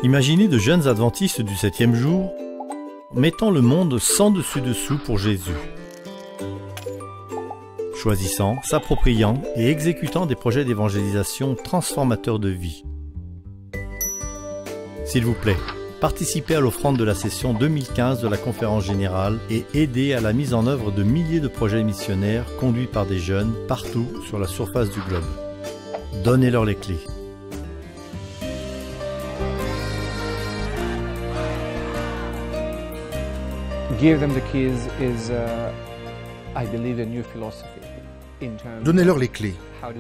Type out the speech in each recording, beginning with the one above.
Imaginez de jeunes adventistes du 7e jour mettant le monde sans dessus-dessous pour Jésus. Choisissant, s'appropriant et exécutant des projets d'évangélisation transformateurs de vie. S'il vous plaît, participez à l'offrande de la session 2015 de la Conférence Générale et aidez à la mise en œuvre de milliers de projets missionnaires conduits par des jeunes partout sur la surface du globe. Donnez-leur les clés. Give them the keys is, I believe, a new philosophy. Donnez-leur les clés.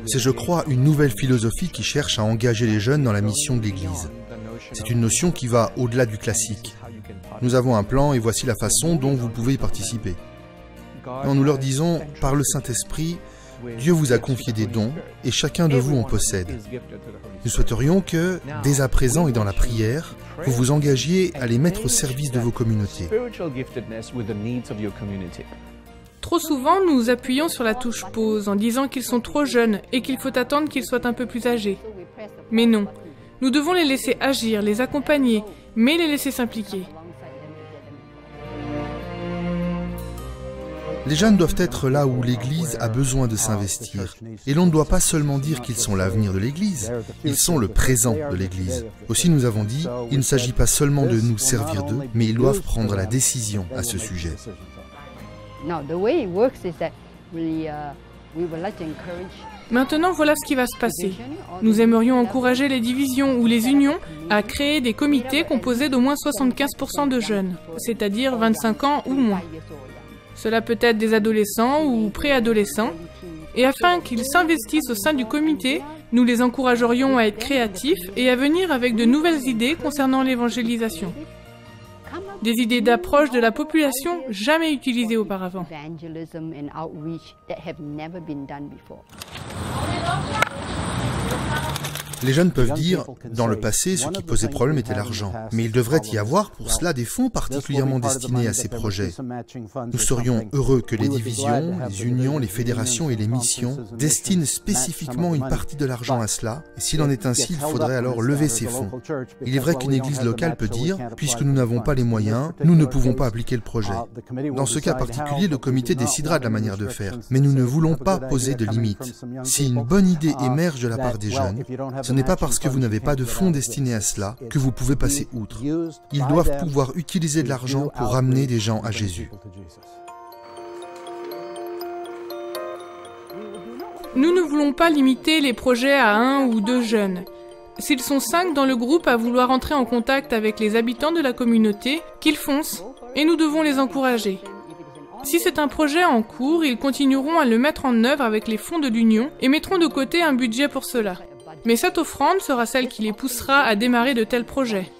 C'est, je crois, une nouvelle philosophie qui cherche à engager les jeunes dans la mission de l'Église. C'est une notion qui va au-delà du classique. Nous avons un plan et voici la façon dont vous pouvez y participer. Non, nous leur disons, par le Saint-Esprit, Dieu vous a confié des dons et chacun de vous en possède. Nous souhaiterions que, dès à présent et dans la prière, vous vous engagiez à les mettre au service de vos communautés. Trop souvent, nous nous appuyons sur la touche pause en disant qu'ils sont trop jeunes et qu'il faut attendre qu'ils soient un peu plus âgés. Mais non, nous devons les laisser agir, les accompagner, mais les laisser s'impliquer. Les jeunes doivent être là où l'Église a besoin de s'investir. Et l'on ne doit pas seulement dire qu'ils sont l'avenir de l'Église, ils sont le présent de l'Église. Aussi nous avons dit, il ne s'agit pas seulement de nous servir d'eux, mais ils doivent prendre la décision à ce sujet. Maintenant, voilà ce qui va se passer. Nous aimerions encourager les divisions ou les unions à créer des comités composés d'au moins 75% de jeunes, c'est-à-dire 25 ans ou moins. Cela peut être des adolescents ou préadolescents, et afin qu'ils s'investissent au sein du comité, nous les encouragerions à être créatifs et à venir avec de nouvelles idées concernant l'évangélisation. Des idées d'approche de la population jamais utilisées auparavant. Les jeunes peuvent dire, dans le passé, ce qui posait problème était l'argent. Mais il devrait y avoir pour cela des fonds particulièrement destinés à ces projets. Nous serions heureux que les divisions, les unions, les fédérations et les missions destinent spécifiquement une partie de l'argent à cela. Et s'il en est ainsi, il faudrait alors lever ces fonds. Il est vrai qu'une église locale peut dire, puisque nous n'avons pas les moyens, nous ne pouvons pas appliquer le projet. Dans ce cas particulier, le comité décidera de la manière de faire. Mais nous ne voulons pas poser de limites. Si une bonne idée émerge de la part des jeunes, ce n'est pas parce que vous n'avez pas de fonds destinés à cela que vous pouvez passer outre. Ils doivent pouvoir utiliser de l'argent pour ramener des gens à Jésus. Nous ne voulons pas limiter les projets à 1 ou 2 jeunes. S'ils sont 5 dans le groupe à vouloir entrer en contact avec les habitants de la communauté, qu'ils foncent, et nous devons les encourager. Si c'est un projet en cours, ils continueront à le mettre en œuvre avec les fonds de l'Union et mettront de côté un budget pour cela. Mais cette offrande sera celle qui les poussera à démarrer de tels projets.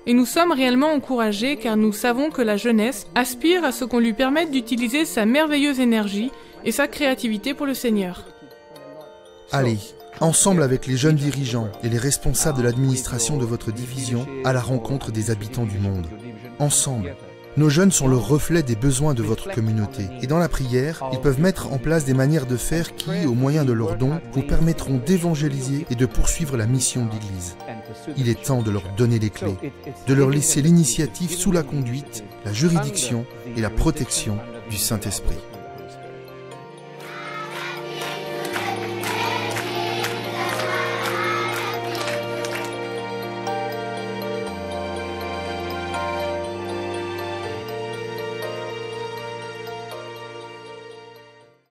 Et nous sommes réellement encouragés car nous savons que la jeunesse aspire à ce qu'on lui permette d'utiliser sa merveilleuse énergie et sa créativité pour le Seigneur. Allez, ensemble avec les jeunes dirigeants et les responsables de l'administration de votre division, à la rencontre des habitants du monde. Ensemble. Nos jeunes sont le reflet des besoins de votre communauté. Et dans la prière, ils peuvent mettre en place des manières de faire qui, au moyen de leurs dons, vous permettront d'évangéliser et de poursuivre la mission de l'Église. Il est temps de leur donner les clés, de leur laisser l'initiative sous la conduite, la juridiction et la protection du Saint-Esprit.